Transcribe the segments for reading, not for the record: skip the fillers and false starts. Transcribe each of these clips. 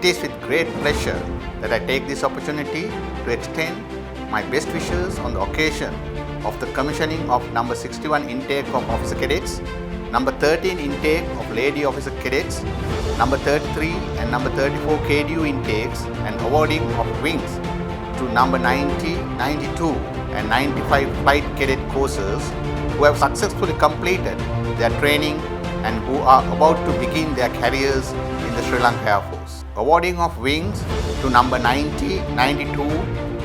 It is with great pleasure that I take this opportunity to extend my best wishes on the occasion of the commissioning of number 61 intake of officer cadets, number 13 intake of lady officer cadets, number 33 and number 34 KDU intakes and awarding of wings to number 90, 92 and 95 flight cadet courses who have successfully completed their training and who are about to begin their careers in the Sri Lanka Air Force. Awarding of wings to number 90, 92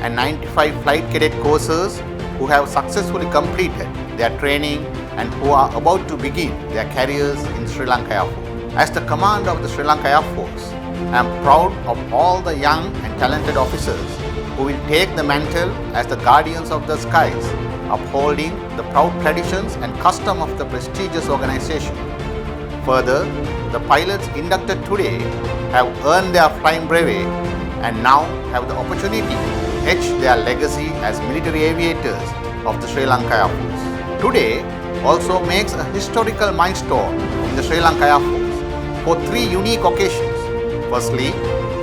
and 95 flight cadet courses who have successfully completed their training and who are about to begin their careers in Sri Lanka Air Force. As the commander of the Sri Lanka Air Force, I am proud of all the young and talented officers who will take the mantle as the guardians of the skies, upholding the proud traditions and custom of the prestigious organization. Further, the pilots inducted today have earned their flying brevet and now have the opportunity to etch their legacy as military aviators of the Sri Lanka Air Force. Today also makes a historical milestone in the Sri Lanka Air Force for three unique occasions. Firstly,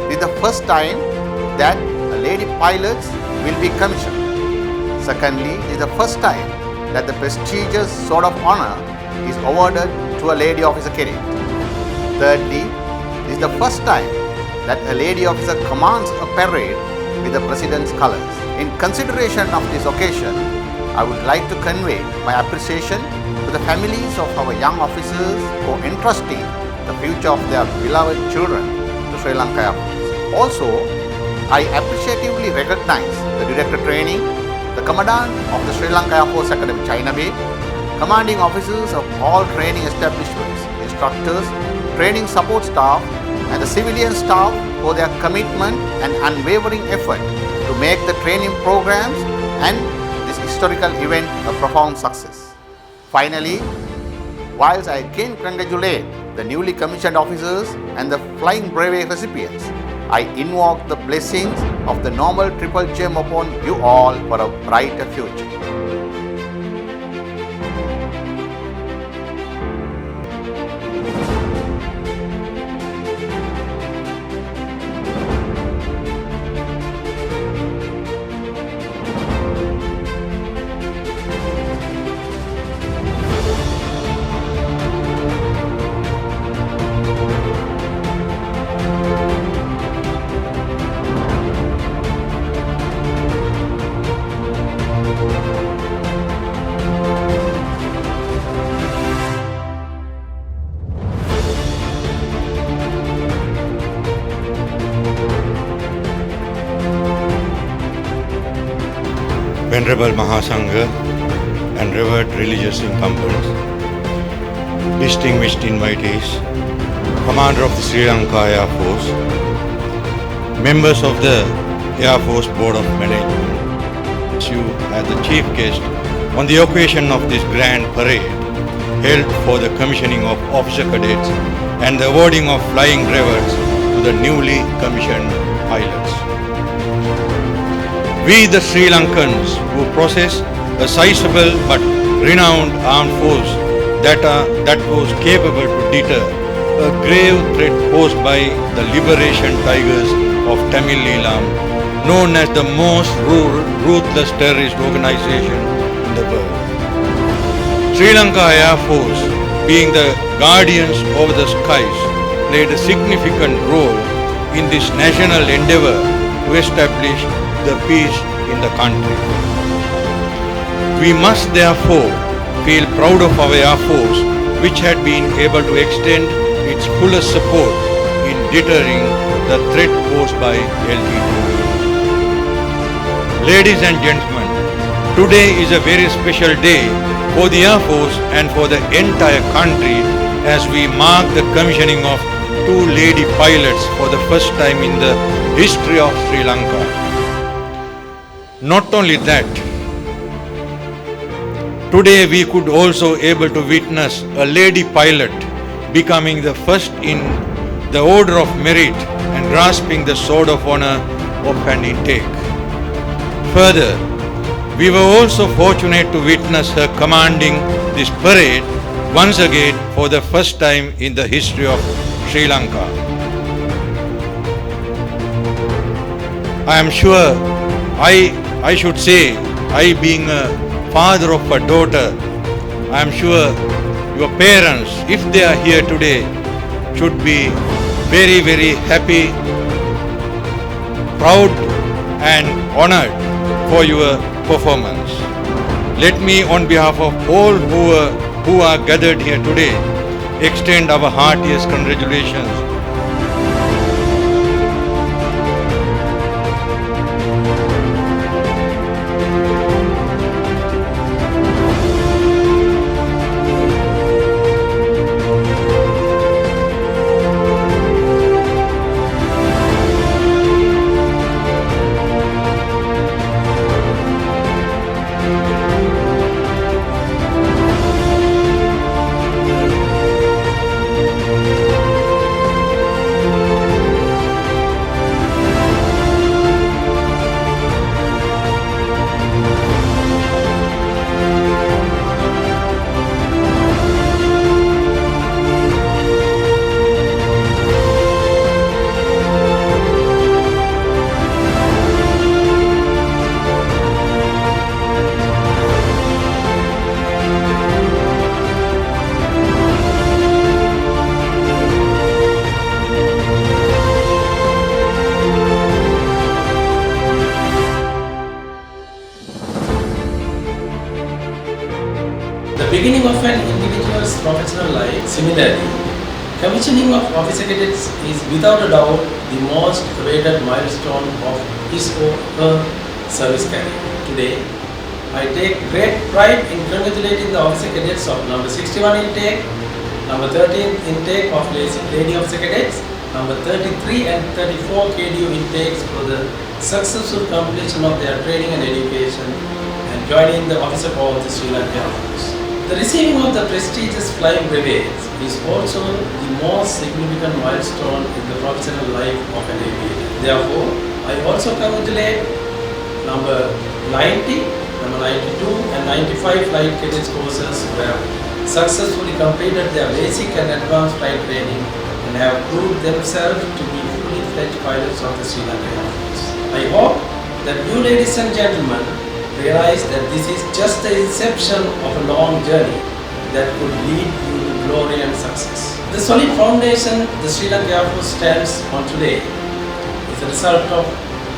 this is the first time that a lady pilot will be commissioned. Secondly, it is the first time that the prestigious Sword of Honor is awarded to a lady officer cadet. Thirdly, it is the first time that a lady officer commands a parade with the President's colors. In consideration of this occasion, I would like to convey my appreciation to the families of our young officers for entrusting the future of their beloved children to Sri Lanka Air Force. Also, I appreciatively recognize the Director Training, the Commandant of the Sri Lanka Air Force Academy, China Bay, commanding officers of all training establishments, instructors, training support staff and the civilian staff for their commitment and unwavering effort to make the training programs and this historical event a profound success. Finally, whilst I again congratulate the newly commissioned officers and the flying brevet recipients, I invoke the blessings of the noble triple gem upon you all for a brighter future. Venerable Mahasangha and revered religious incumbents, distinguished invitees, Commander of the Sri Lanka Air Force, members of the Air Force Board of Management, you as the chief guest on the occasion of this grand parade held for the commissioning of officer cadets and the awarding of flying brevets to the newly commissioned pilots. We the Sri Lankans who possess a sizable but renowned armed force that was capable to deter a grave threat posed by the liberation tigers of Tamil Eelam, known as the most ruthless terrorist organization in the world. Sri Lanka Air Force, being the guardians of the skies, played a significant role in this national endeavor to establish the peace in the country. We must therefore feel proud of our Air Force, which had been able to extend its fullest support in deterring the threat posed by LTTE. Ladies and gentlemen, today is a very special day for the Air Force and for the entire country as we mark the commissioning of two lady pilots for the first time in the history of Sri Lanka. Not only that, today we could also able to witness a lady pilot becoming the first in the order of merit and grasping the sword of honor of an intake. Further, we were also fortunate to witness her commanding this parade once again for the first time in the history of Sri Lanka. I am sure, I should say, I being a father of a daughter, I am sure your parents, if they are here today, should be very, very happy, proud and honored for your performance. Let me, on behalf of all who are gathered here today, extend our heartiest congratulations. The beginning of an individual's professional life, similarly, commissioning of officer cadets is without a doubt the most awaited milestone of his or her service career. Today, I take great pride in congratulating the officer cadets of number 61 intake, number 13 intake of lady officer cadets, number 33 and 34 KDU intakes for the successful completion of their training and education and joining the officer corps of the Sri Lanka Air Force. The receiving of the prestigious flying brevets is also the most significant milestone in the professional life of an aviator. Therefore, I also congratulate number 90, number 92 and 95 flight cadets courses who have successfully completed their basic and advanced flight training and have proved themselves to be fully fledged pilots of the Sri Lanka Air Force. I hope that you, ladies and gentlemen, realize that this is just the inception of a long journey that could lead you to glory and success. The solid foundation the Sri Lanka Air Force stands on today is a result of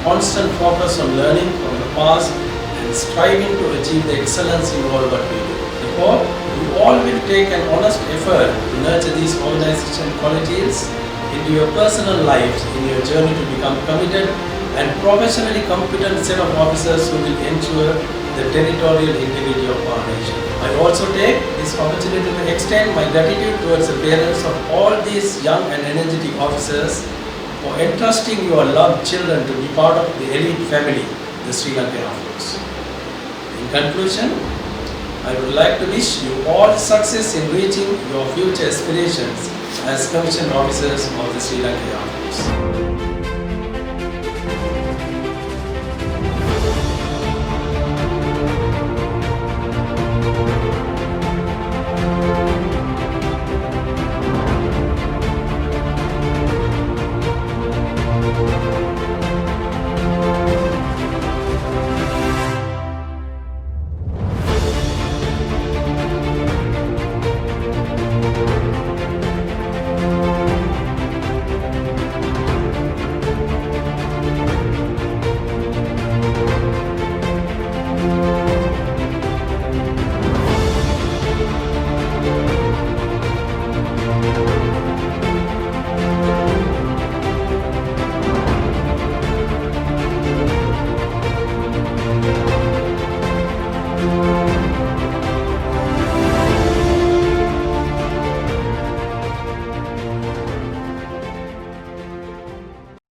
constant focus on learning from the past and striving to achieve the excellence in all what we do. Therefore, you all will take an honest effort to nurture these organizational qualities into your personal lives in your journey to become committed and professionally competent set of officers who will ensure the territorial integrity of our nation. I also take this opportunity to extend my gratitude towards the parents of all these young and energetic officers for entrusting your loved children to be part of the elite family, the Sri Lanka Air Force. In conclusion, I would like to wish you all success in reaching your future aspirations as commissioned officers of the Sri Lanka Air Force.